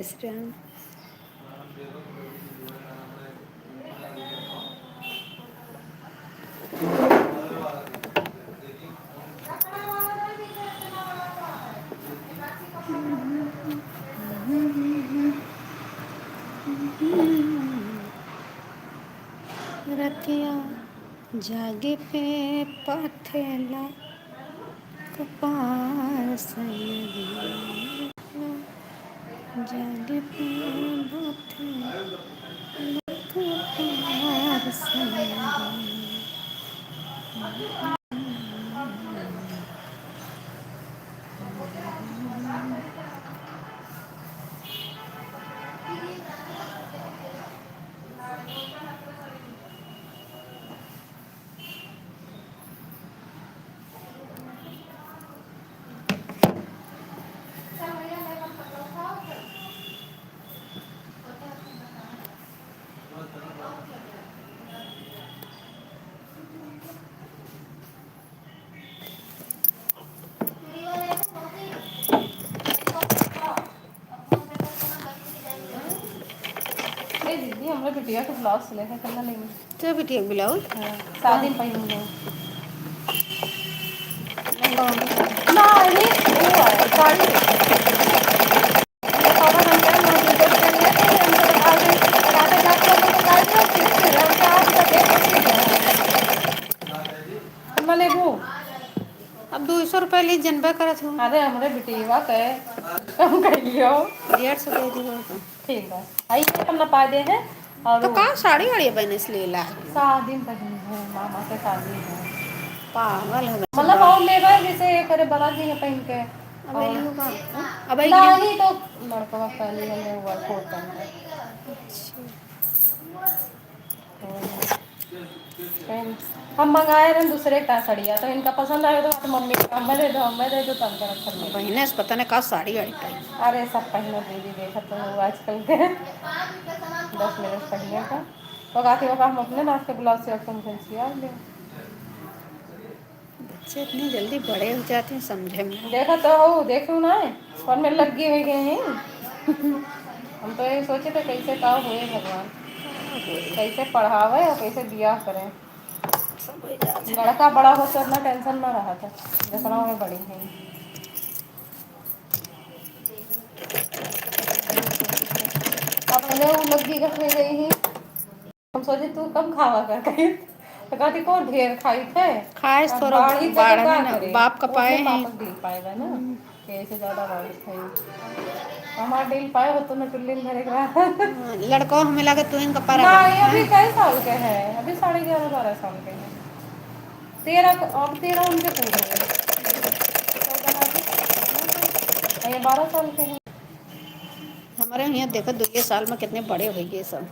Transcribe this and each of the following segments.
Instagram. Ratia जागे पे पाथेला कपार सैया जागे पे पाथेला कपार सैया। दीदी हमरा बिटिया के ब्लाउज सिलेगा करना नहीं तो बिटिया ब्लाउज शादी में पहनूंगे ना ये वो है साड़ी ये सारा हम क्या ना दो दिन लेते हैं हम तो आगे आगे जाके हम तो गाड़ी में फिर हम क्या आज तक एक मैं लेबू अब 200 रुपये ली जनबा करत हूँ। अरे हमरे बिटिया के कम करियो 150 दे दी तो ठीक है आई हम ना पा दे हैं और तो का साड़ी वाड़ी बहने से ले ला शादी में पहनी है मामा के शादी है पागल है मतलब और ले गए जैसे करे बारात जी पहन के अब और लूँगा अब नहीं तो लड़का पहले हमें वर्क होता है हम मंगाए रहे दूसरे का सड़िया तो इनका पसंद आए तो मम्मी हमें दे दो तब कर रखा बहने से पता नहीं का साड़ी वाड़ी पाई अरे सब पहले दीदी देखा तो आजकल के 10 मिनट पहले का तो गाती होगा हम अपने नाच के ब्लाउज से सिया ले बच्चे इतनी जल्दी बड़े हो जाते हैं समझे में। देखा तो हो देखो ना फोन में लग गए गए हैं हम तो यही सोचे थे कैसे का हुए भगवान कैसे पढ़ावे और कैसे बियाह करें लड़का बड़ा हो तो इतना टेंशन ना रहा था जितना में बड़ी है अब पहले वो लगी कस गई ही हम सोचे तू कम खावा कर कहीं तो कहती को ढेर खाई थे खाए थोड़ा बाढ़ में बाप का पाए हैं डील पाएगा ना कैसे ज़्यादा बारिश खाई हमारा डील पाए हो तो मैं टुल्ली में भरे रहा लड़कों हमें लगे तू इनका पारा नहीं अभी कई साल के हैं अभी 11.5-12 साल के हैं 13 उनके पूरे हैं 12 साल के हैं हमारे यहाँ देखो 2 साल में कितने बड़े हो गए सब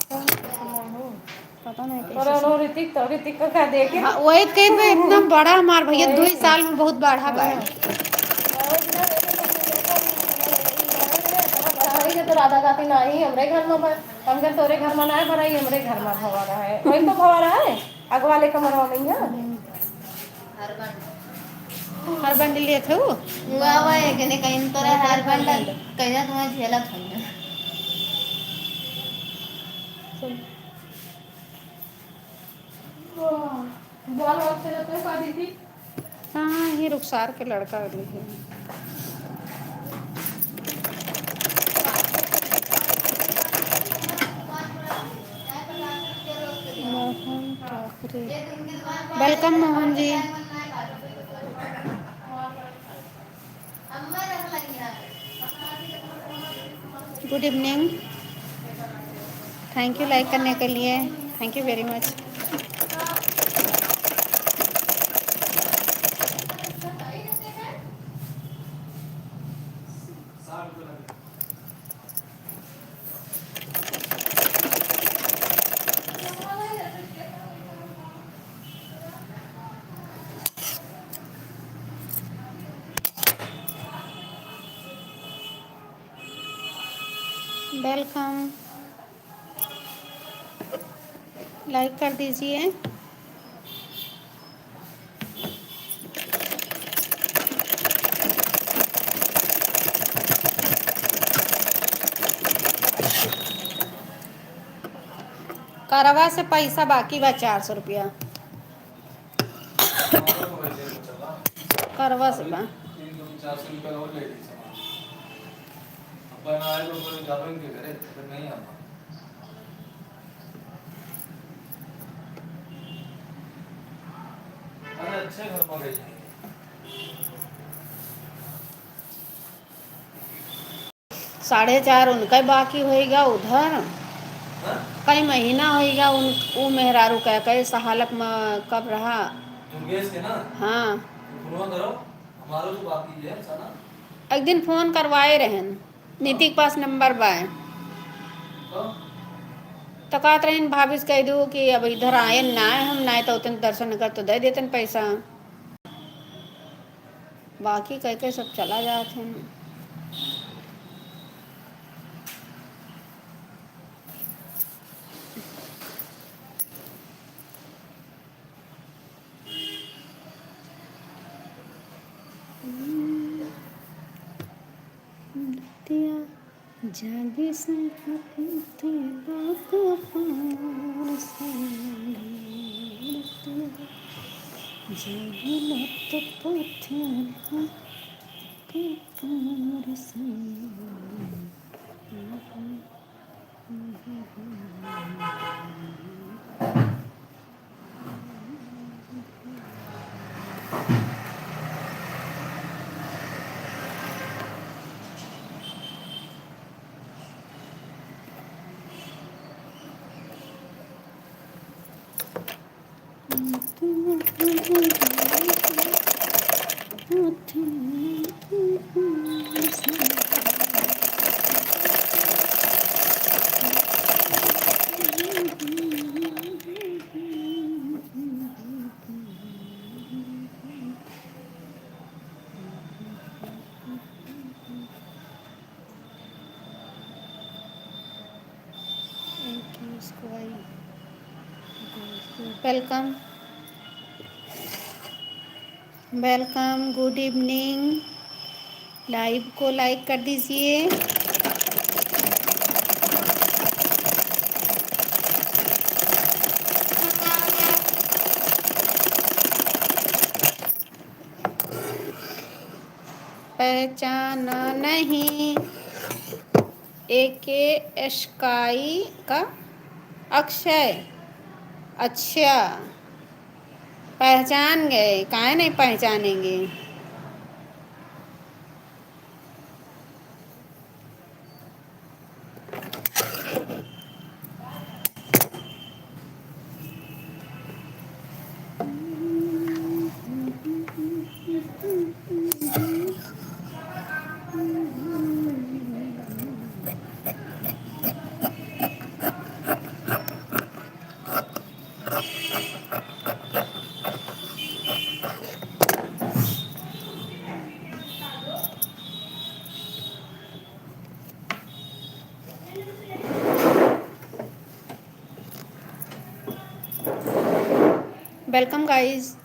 पता नहीं और ऋतिक का क्या देखे हाँ, वही कहीं पे इतना बड़ा हमारा भैया 2 साल में बहुत बढ़ा गए तो राधा गाती नहीं हमरे घर में हम घर तोरे घर में ना भराई हमरे घर में भवा रहा है वही तो भवा रहा है अगवाले कमरवा में हर बंडल लिए थे वो हुआ है कि नहीं कहीं तो हर बंडल कहीं तुम्हें झेला था बाल वक्त से जाते शादी थी हाँ ये रुखसार के लड़का है Mohan Thackeray welcome Mohan ji good evening thank you like करने के लिए thank you very much welcome like कर दीजिए करवा से पैसा बाकी बा 400 रुपया। हमारा तो वैसे ही चला। करवा से अभी बा 300-400 रुपये और ले ली सामान। अपन आए तो कोई जावें के करे फिर नहीं आता। अरे अच्छे घर में गई। 4.5 उनका बाकी होएगा उधर। हाँ? कई महीना होएगा उन वो मेहरारू का कैसा हालत में कब रहा। दुर्गेश के ना हाँ फोन करो हमारा तो बाकी है सारा। एक दिन फोन करवाए रहन नीति के पास नंबर बा तो कहत रहन भाभी से कह दू कि अब इधर आए ना हम ना तो उतन दर्शन कर तो दे देतन पैसा बाकी कह के सब चला जात हैं। जागे से welcome welcome good evening. Live को लाइक कर दीजिए। पहचाना नहीं AK स्काई का अक्षय। अच्छा पहचान गए काहे नहीं पहचानेंगे। Welcome guys.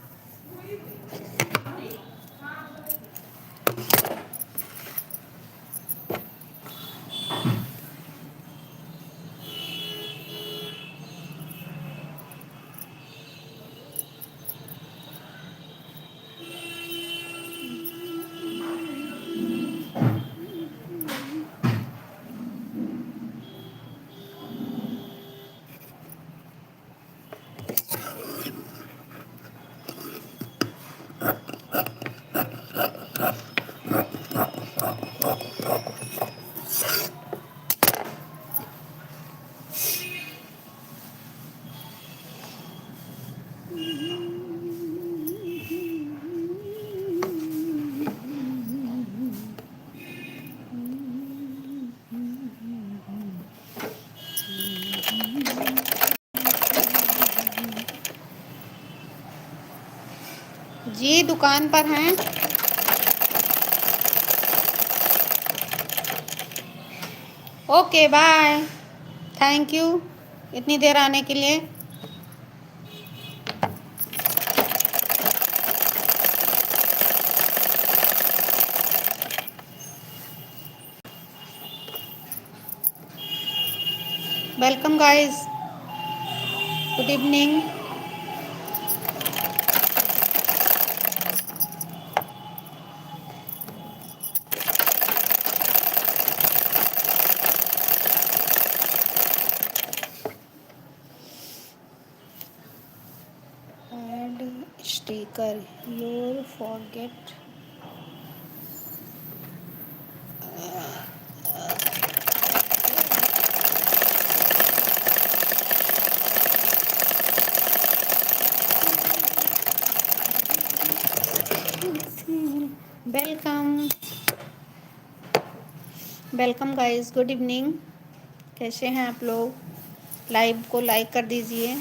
जी दुकान पर हैं। ओके बाय थैंक यू इतनी देर आने के लिए। Welcome, guys. Good evening. Add sticker. You forget. Welcome. Welcome guys, good evening. कैसे हैं आप लोग? लाइव को लाइक कर दीजिए।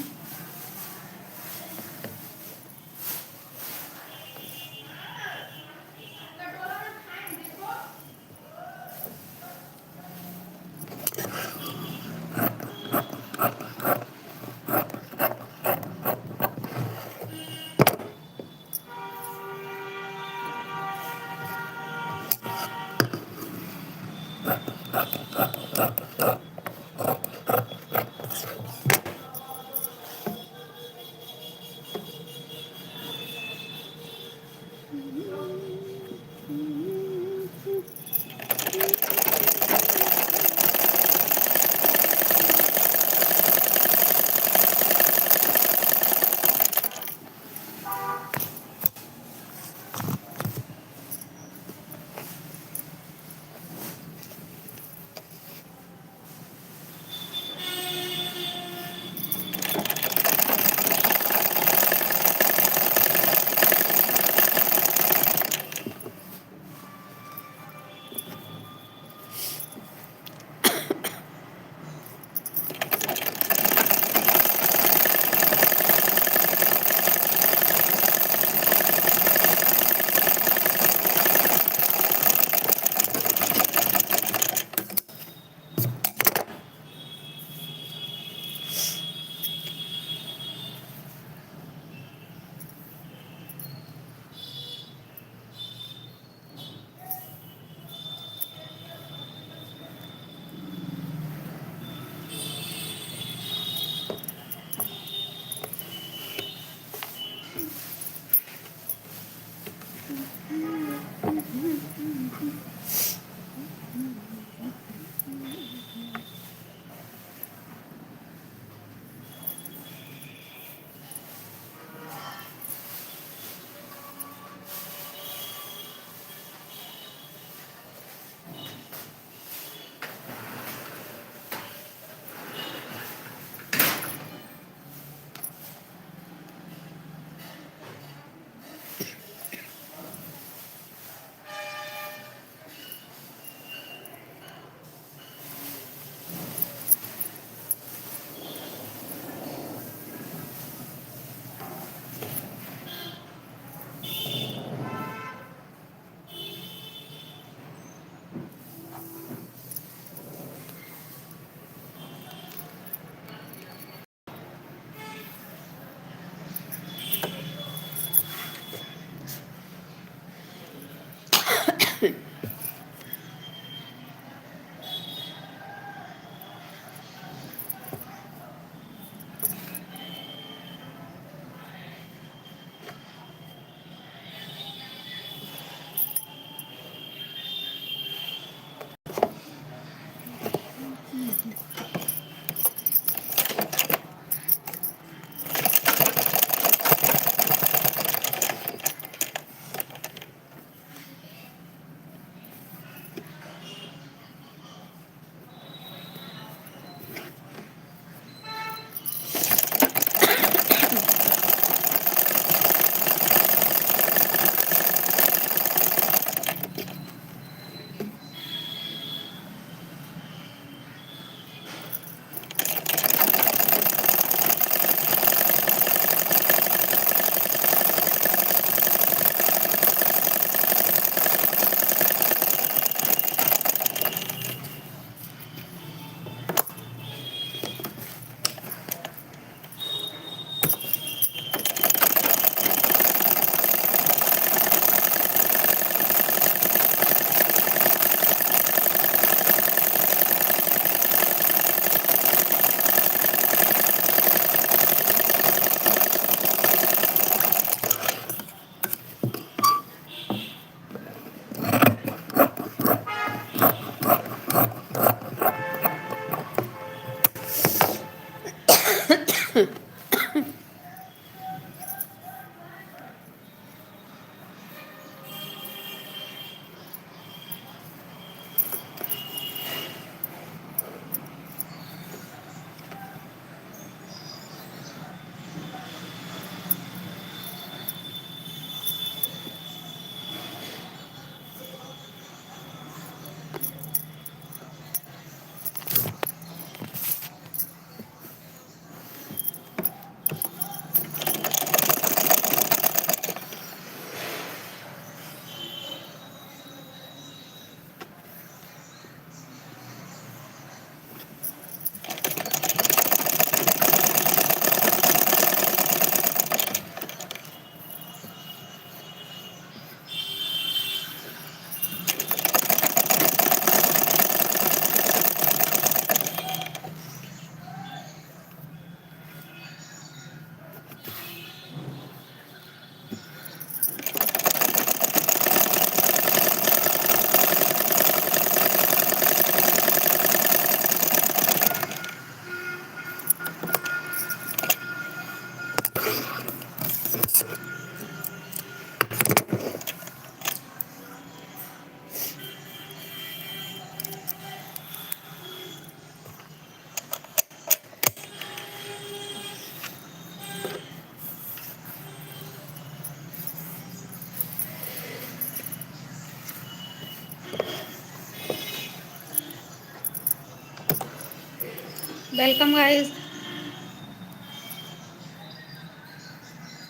Welcome guys.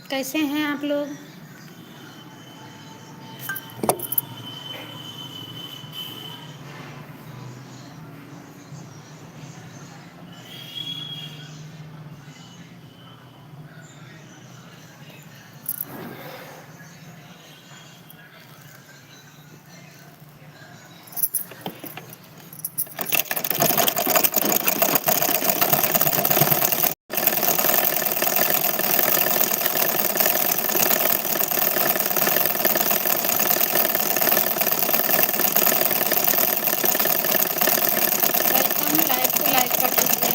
कैसे हैं आप लोग? वेलकम, लाइव को लाइक कर दीजिए।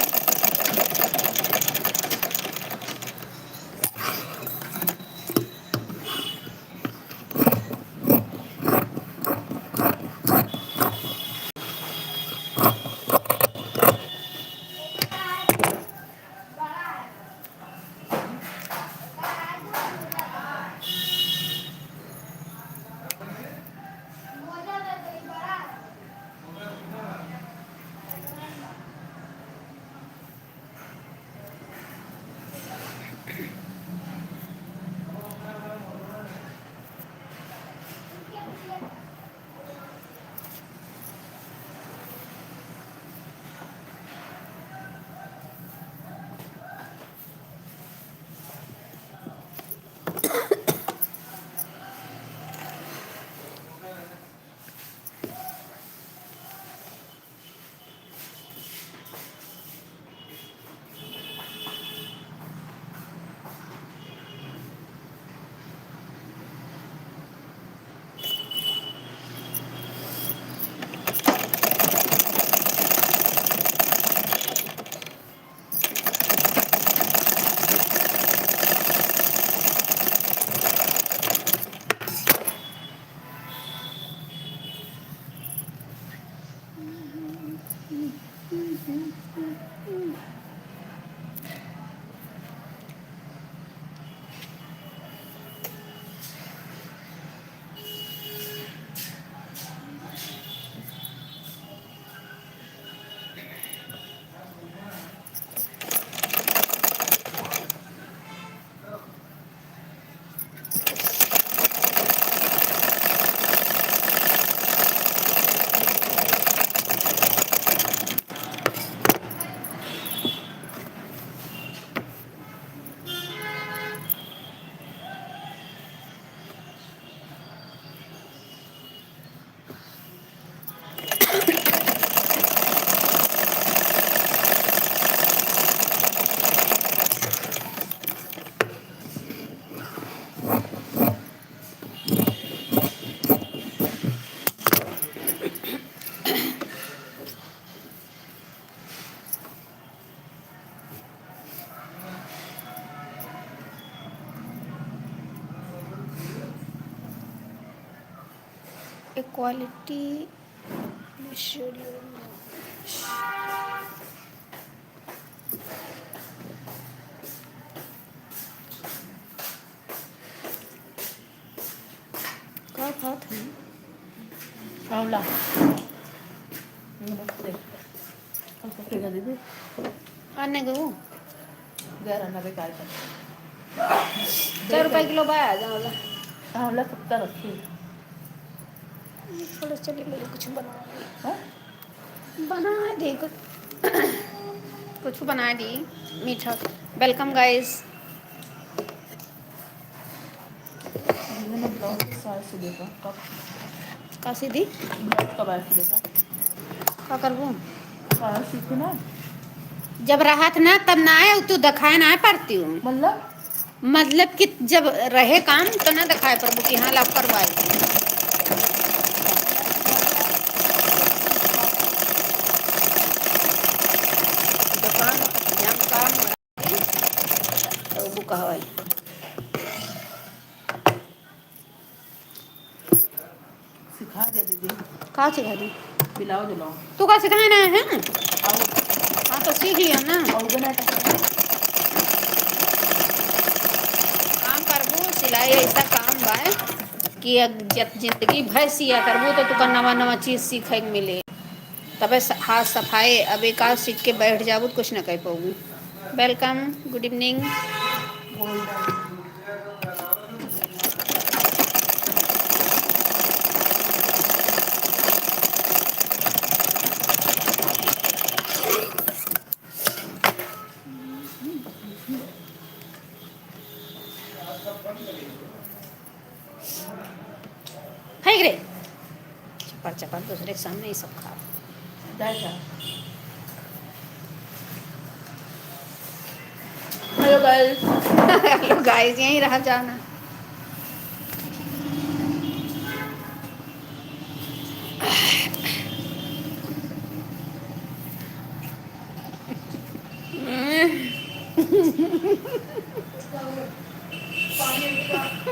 इक्वालिटी का बात है। आंवला नमस्ते। हमको फिर दे दे आने गो 11.90 का आइटम। 4 रुपये किलो बाया जाओ। आंवला 70 रखी। थोड़ा चलिए मेरे कुछ बना हाँ दे कुछ बना दी मीठा। Welcome guys. मैंने ब्लाउज साया सिले का कब का सीधी ब्लाउज कब आया सिले का का करबू साया सीखी ना जब राहत ना तब ना आए तू दिखाए ना पारती हूँ। मतलब कि जब रहे काम तो ना दिखाए प्रभु कि हाँ लाभ करवाए। दुकान जब काम तो वो कहवाई सिखा दे दीदी का सिखा दी ब्लाउज लो तू का सिखाए ना है और हाँ तो सीख लिया ना। काम करबू सिलाई ऐसा काम बा कि जिंदगी भर सिया करबू तो तुका नवा नवा चीज सीखे के मिले। तबे हाथ सफाई अब एक आध सीख के बैठ जाबू तो कुछ ना कह पाऊँ। Welcome, good evening. फेंक रे, चपर चपर दूसरे के सामने ही सब खा। Hello guys. हेलो गाइस, यहीं रह जाना।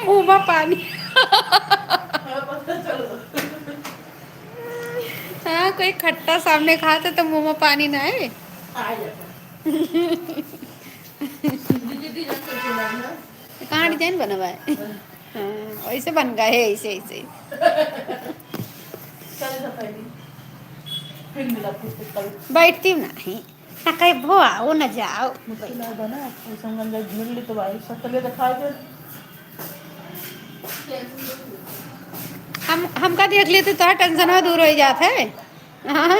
मुंह में पानी। हाँ, कोई खट्टा सामने खाते तो मुंह में पानी ना है। कहाँ डिजाइन बना हुआ है? हाँ, वैसे बन गया है, ऐसे ऐसे। बैठती हूँ नहीं, ना कहीं भो आओ न जाओ। हमका देख लेते तो टेंशन दूर हो जाते है। हाँ,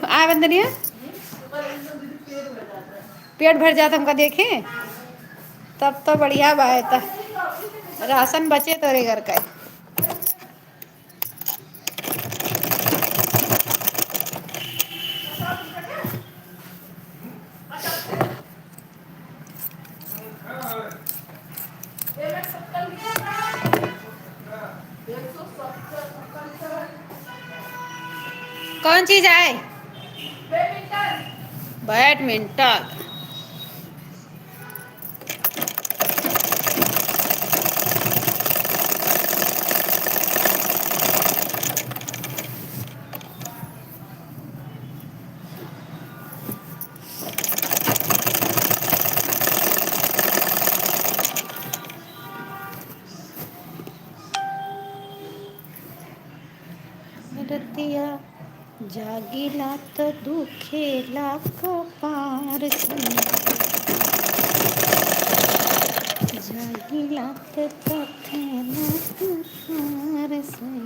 आ बंदनिया पेट भर जाता हमका देखे तब तो बढ़िया बात है। राशन बचे तोरे घर का। कौन चीज आए? बैडमिंटन। रतिया जागीला तो दुखेला कपार से, जागीला तो दुखेला कपार से।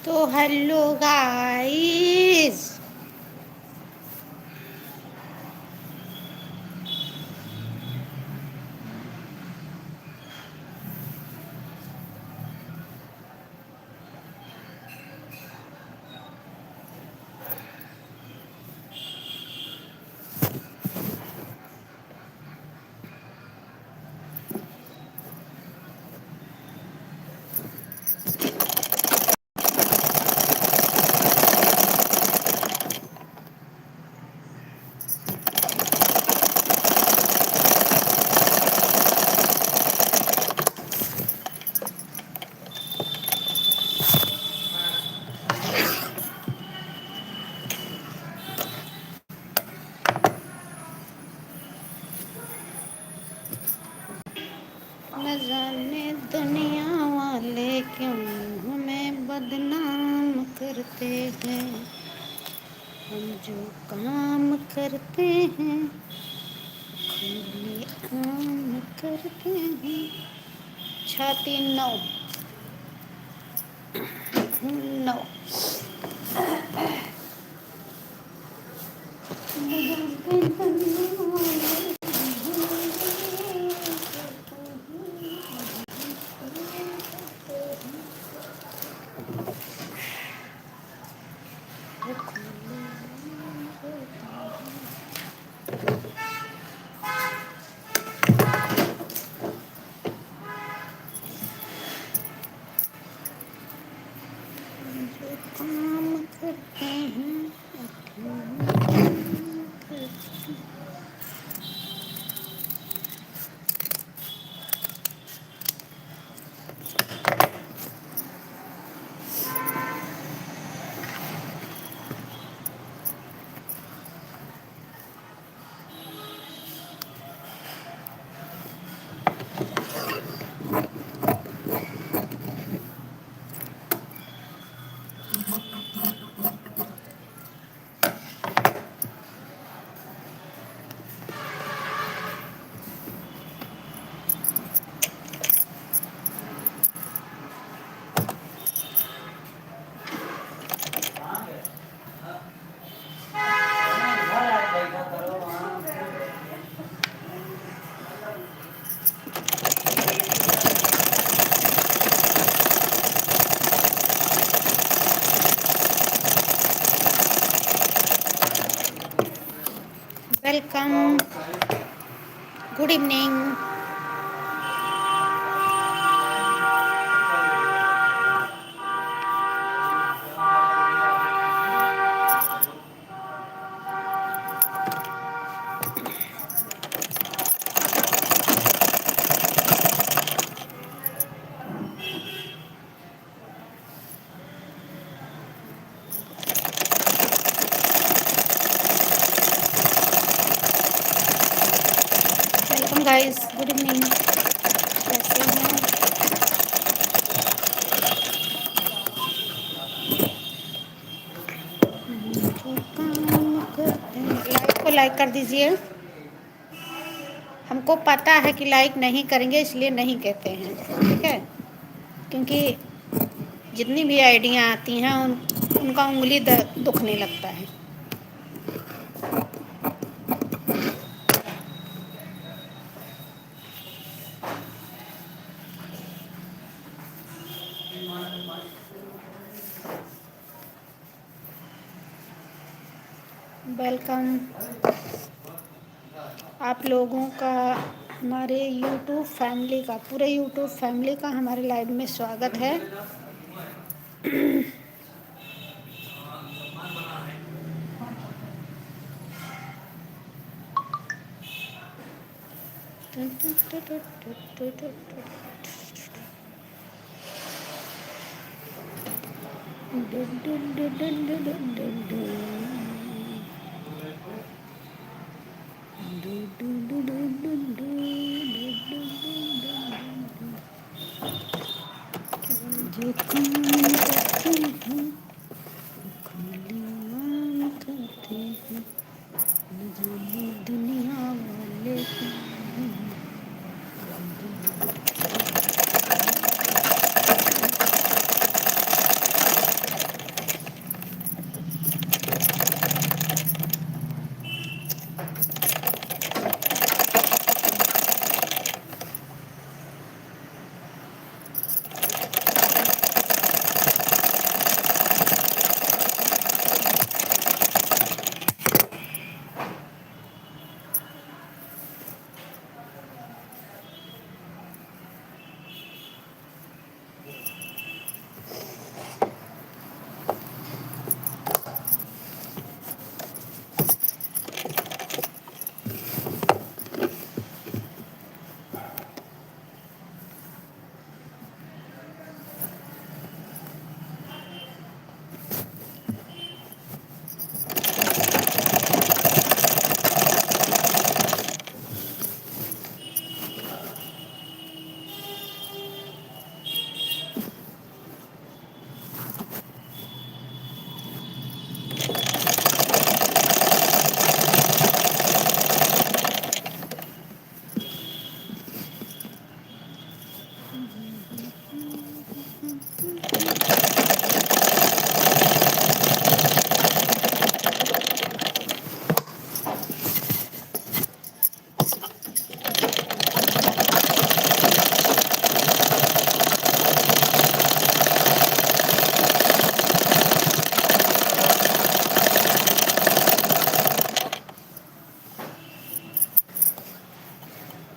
तो हेलो गाइस, न जाने दुनिया वाले क्यों हमें बदनाम करते हैं। हम जो काम करते हैं खुले आम करते हैं। छाती नौ नौ। जो काम करते हैं welcome, good evening. Welcome guys, good evening. कैसे हैं? जो काम करते हैं, लाइक को लाइक कर दीजिए। हमको पता है कि लाइक नहीं करेंगे, इसलिए नहीं कहते हैं, ठीक है? क्योंकि जितनी भी आइडियाँ आती हैं उनका उंगली दुखने लगता है। वेलकम आप लोगों का, हमारे यूट्यूब फैमिली का, पूरे यूट्यूब फैमिली का हमारे लाइव में स्वागत है। जो काम करते हैं खाली नाम करते हैं, न जाने दुनिया वाले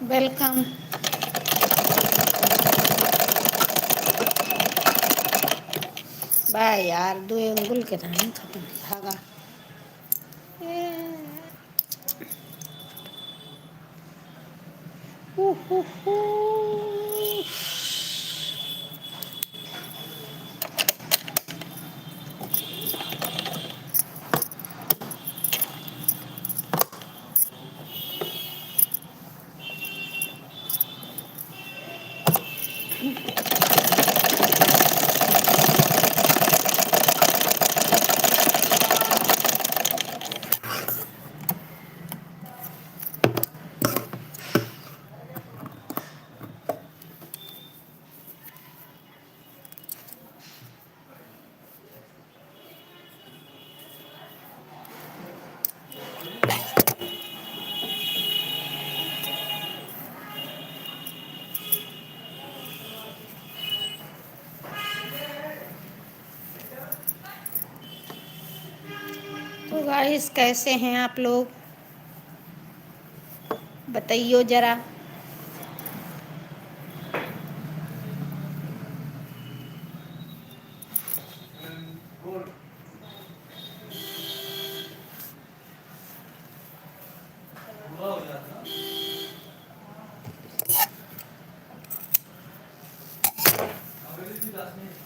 वेलकम। बाय यार, दो अंगुल के धान खत्म धागा। तो गाइस, कैसे हैं आप लोग? बताइयो जरा। गोल पूरा हो जाता ना। अगली भी 10 मिनट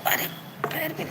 अरे पैर भी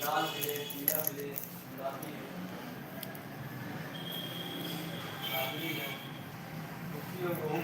लाल मिले, पीला मिले, गुलाबी है, काबली है, कुर्ती और गेहूं।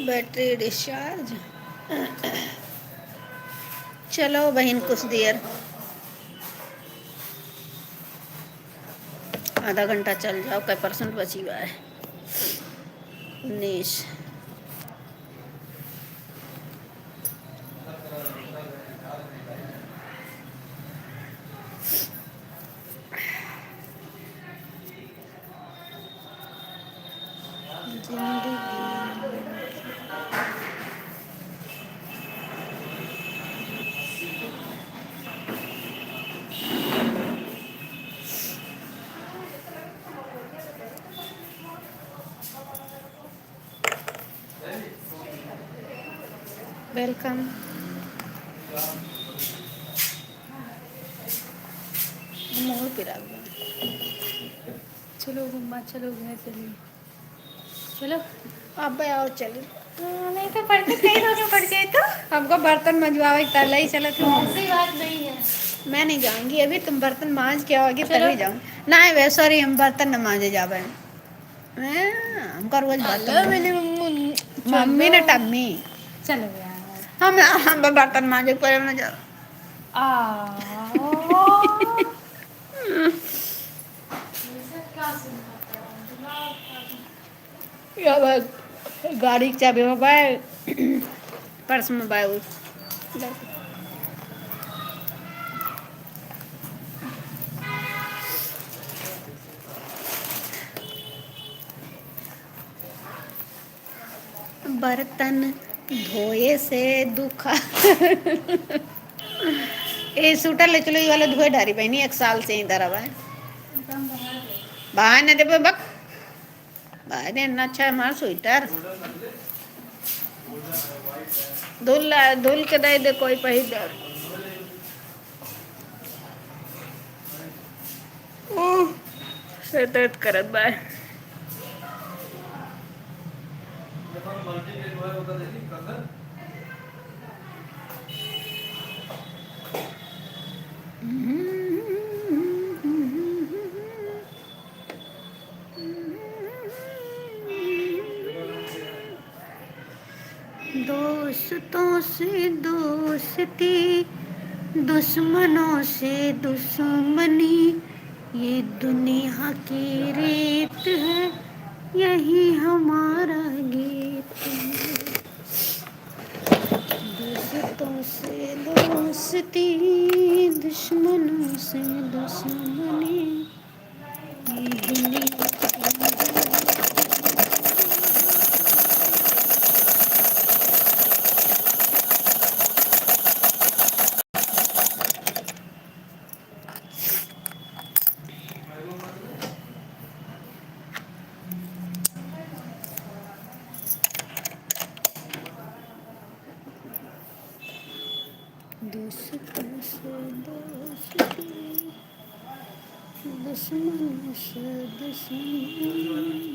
Battery discharge. चलो बहन कुछ देर, आधा घंटा चल जाओ। कै परसेंट बची हुआ है? 19। वेलकम। मोर पिरा हुआ। चलो मम्मा, चलो घर चलिए। चलो अब आओ चलो। नहीं तो पढ़ते कहीं रोके पड़ गए तो हमको बर्तन मंजवावे तला ही चलो तुम। ऐसी बात नहीं है। मैं नहीं जाऊंगी अभी, तुम बर्तन मांज के आओगी चलो। तभी जाऊँ। ना वे सॉरी, हम बर्तन न मांजे जावे। हमका रोज बर्तन मम्मी ने टम्मी चलो यार। हम बर्तन मांजे पर न जाओ। या बस गाड़ी की चाबी मोबाइल पर्स मोबाइल। बर्तन धोए से दुखा ये सूटर ले चलो, ये वाला धोए डारी बहनी 1 साल से इधर अब है। बाहर न दे बक बाहर इतना अच्छा है हमारा स्वेटर। धुल के दे दे कोई पहिर दे से दर्द करत बा मल्टी के द्वारा होता देखी कलर दोस्तों से दोस्ती दुश्मनों से दुश्मनी ये दुनिया की रीत है यही हमारा गीत है दोस्तों से दोस्ती दुश्मनों से दुश्मनी ये दुनिया दोस्तों से दोस्ती दुश्मनों से दुश्मनी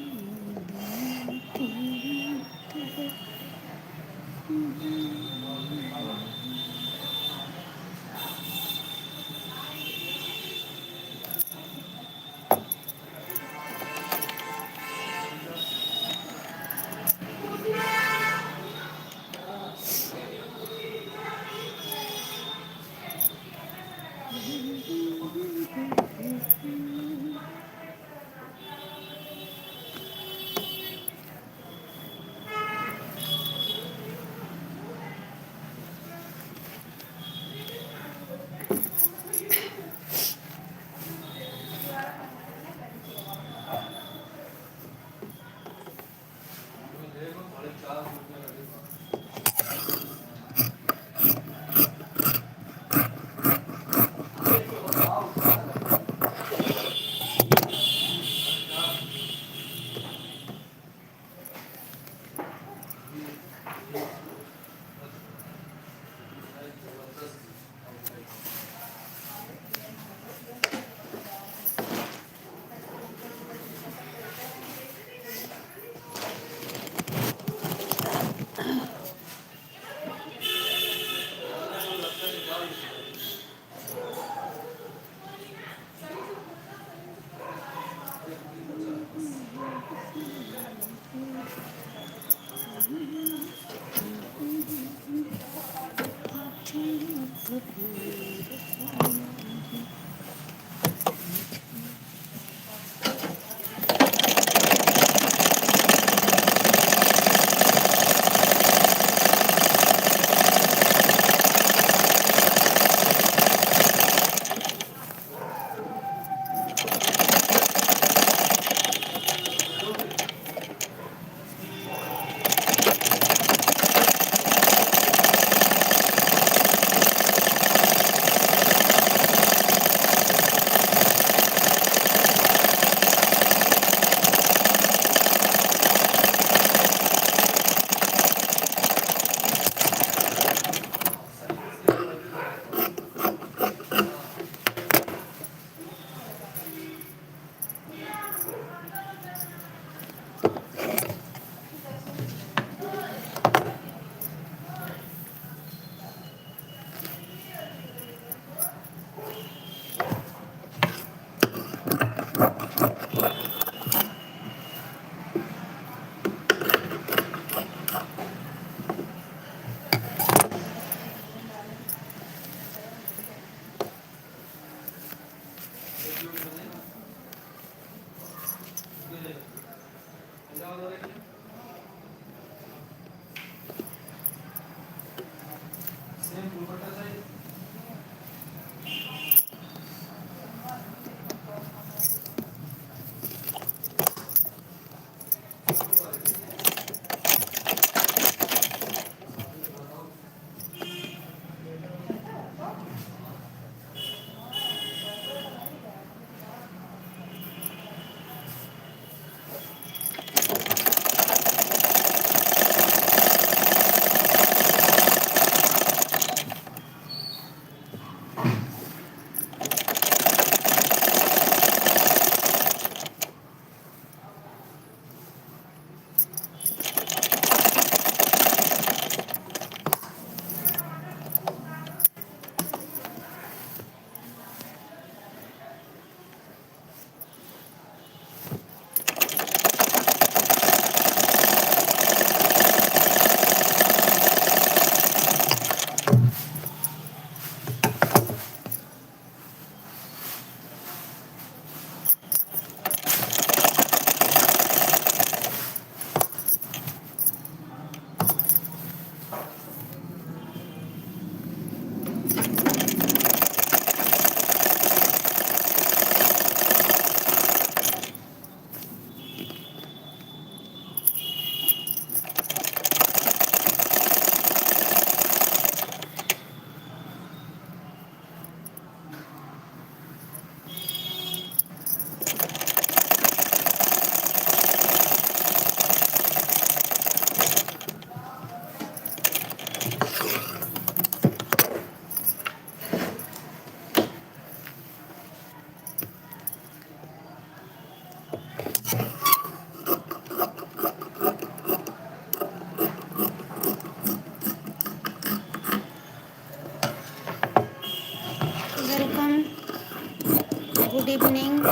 गुड इवनिंग।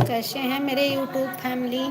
कैसे हैं मेरे यूट्यूब फैमिली?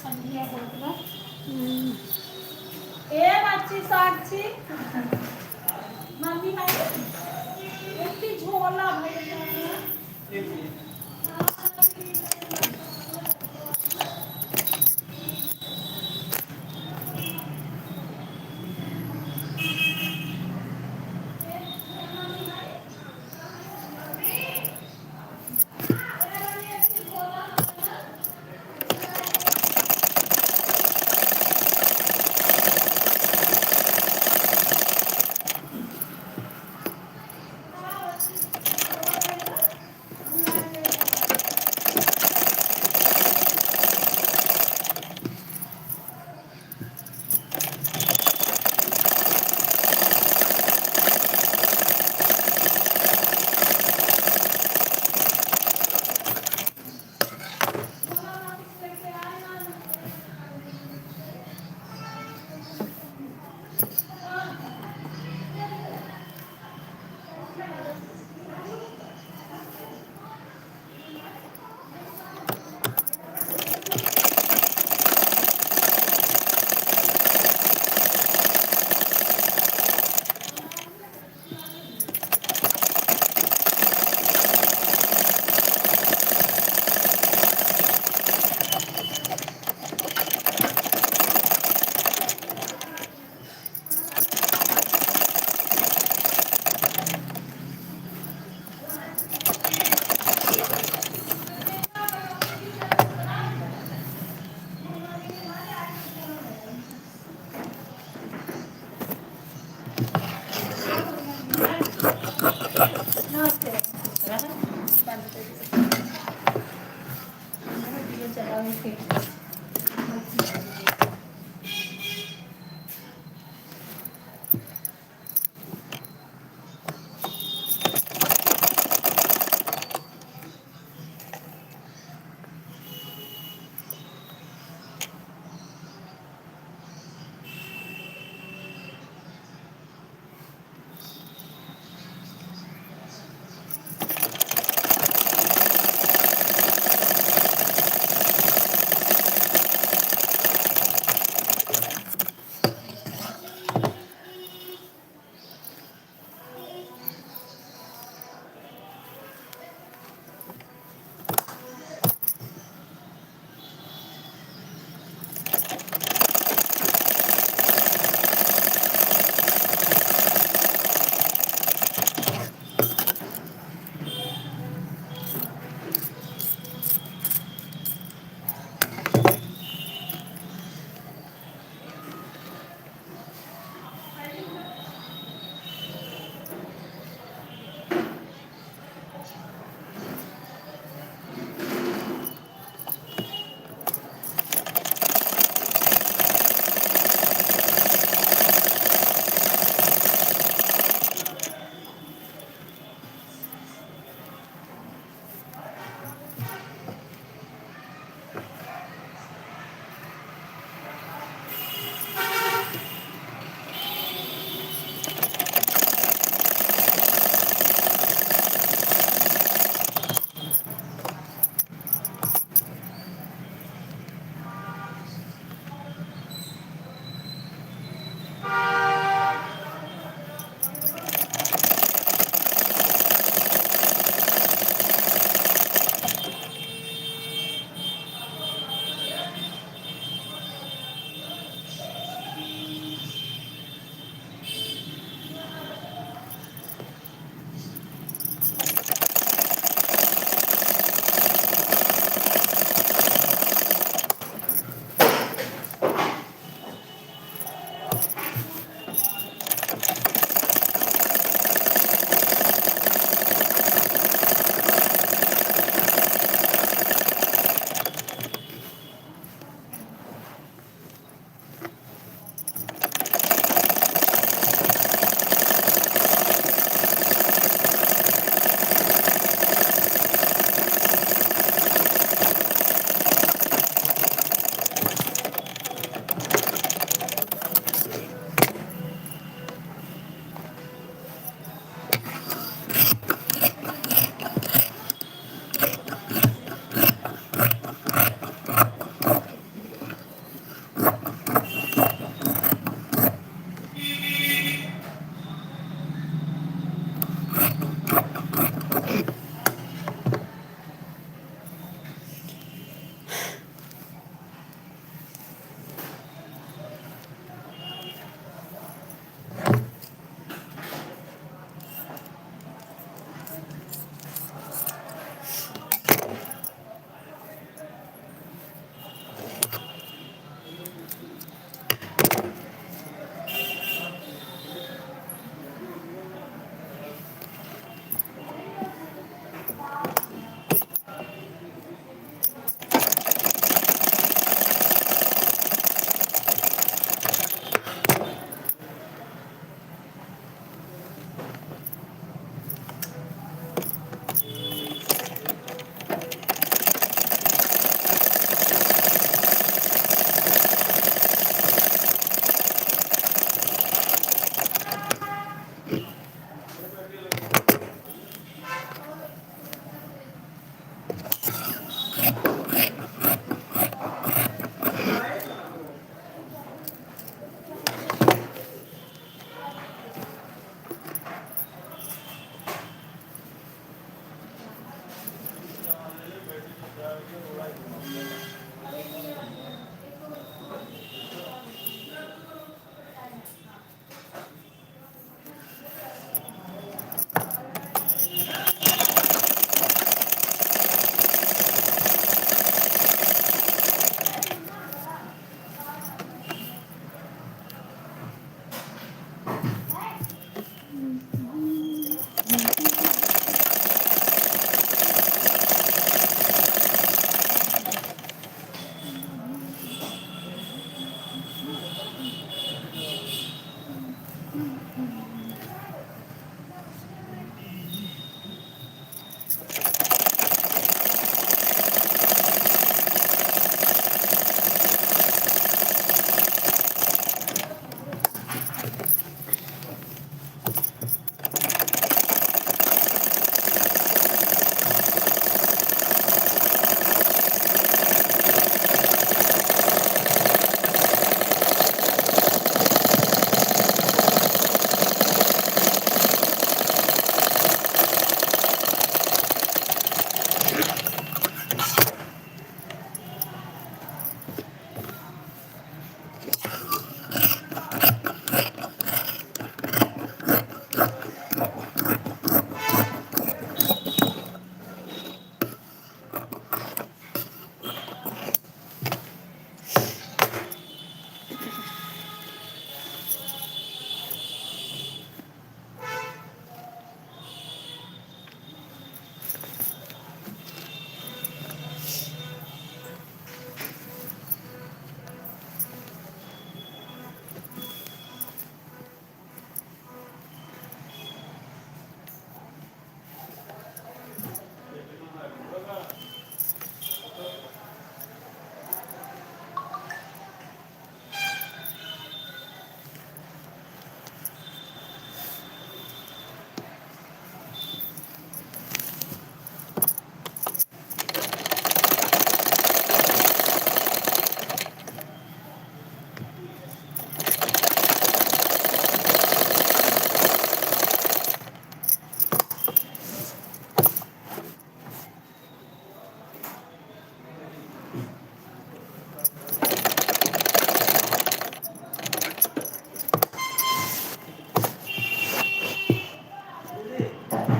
संध्या बोलते ना ए बच्ची साक्षी मम्मी भाई इतनी झोला भाई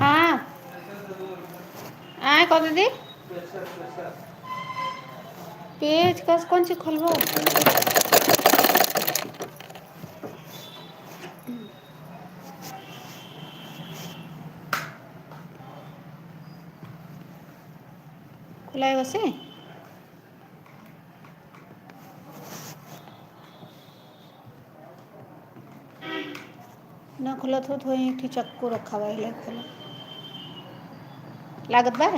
हाँ आए कह दीदी पेज कस कौन सी खोलबो खुला है वैसे ना खुला तो एक ठी चक्कू रखा हुआ है खुला लागत बा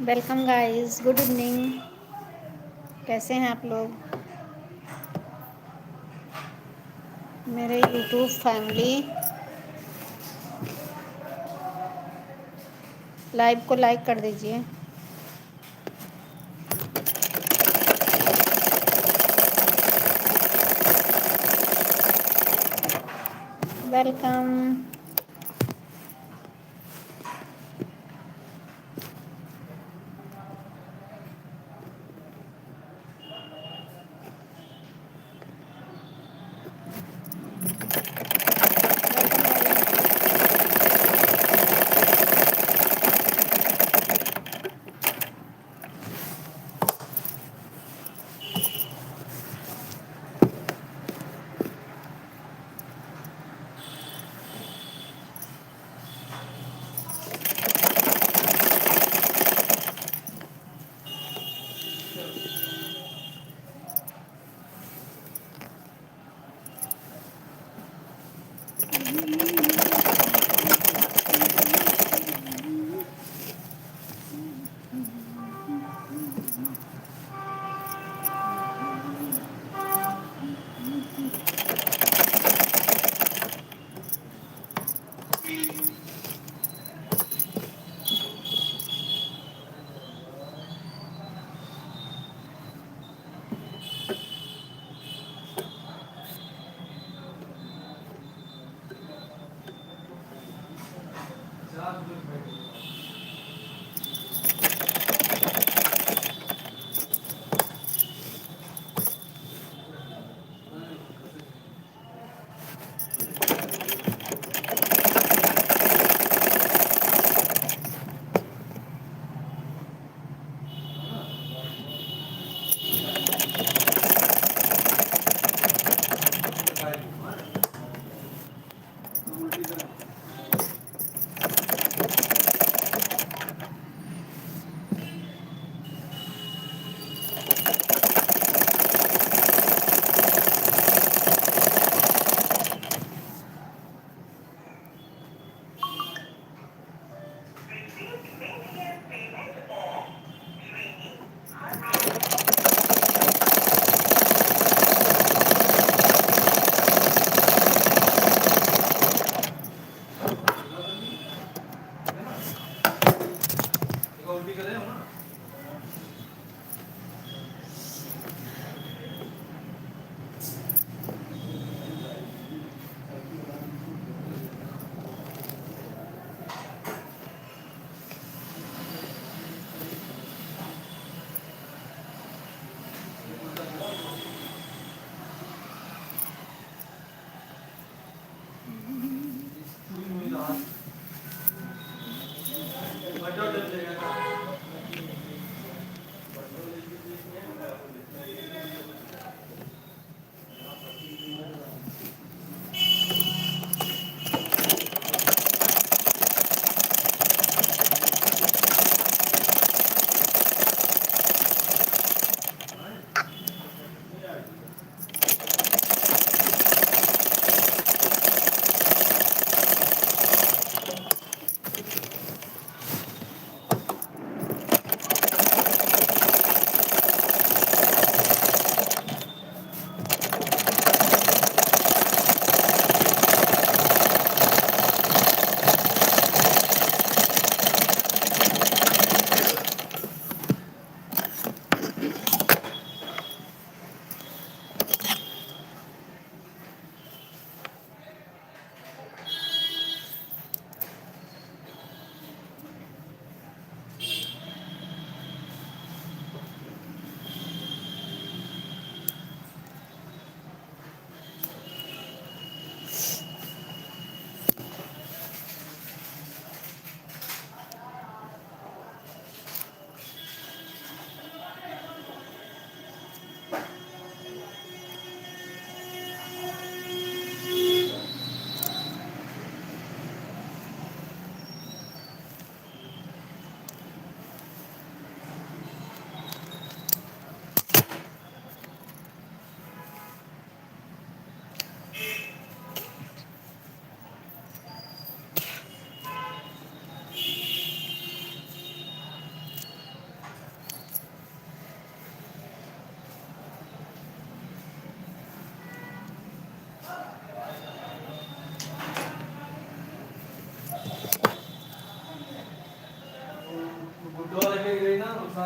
वेलकम गाइस, गुड इवनिंग। कैसे हैं आप लोग? मेरे यूट्यूब फैमिली लाइव को लाइक कर दीजिए। वेलकम।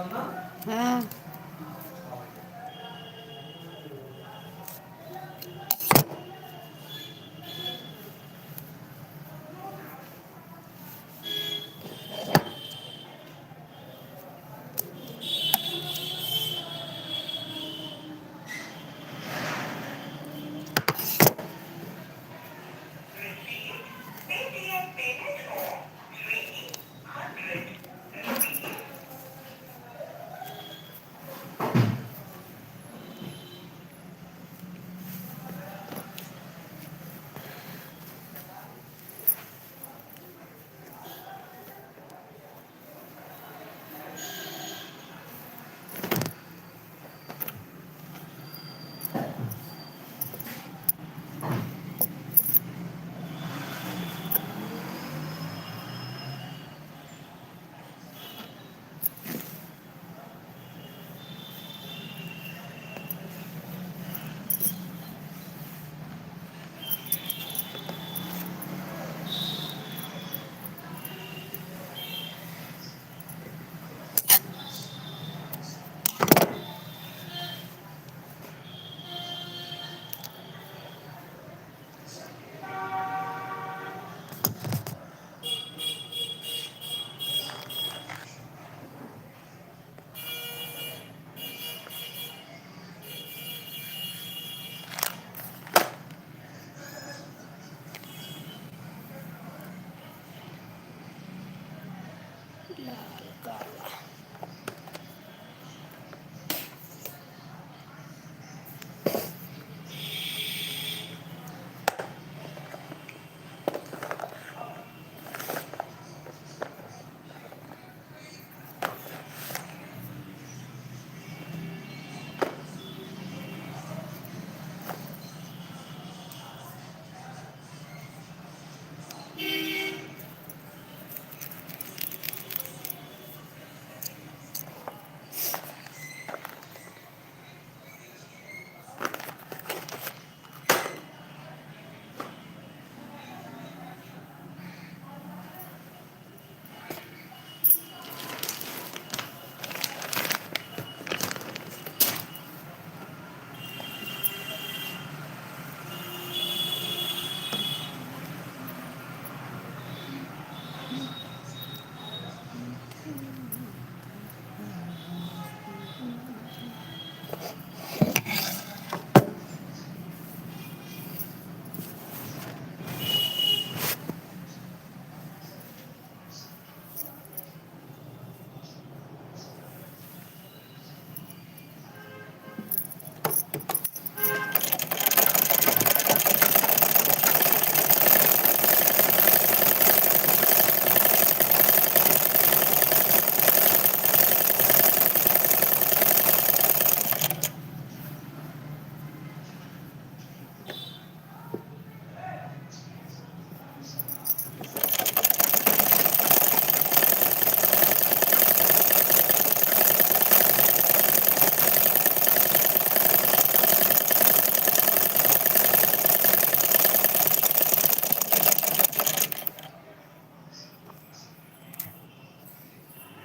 हाँ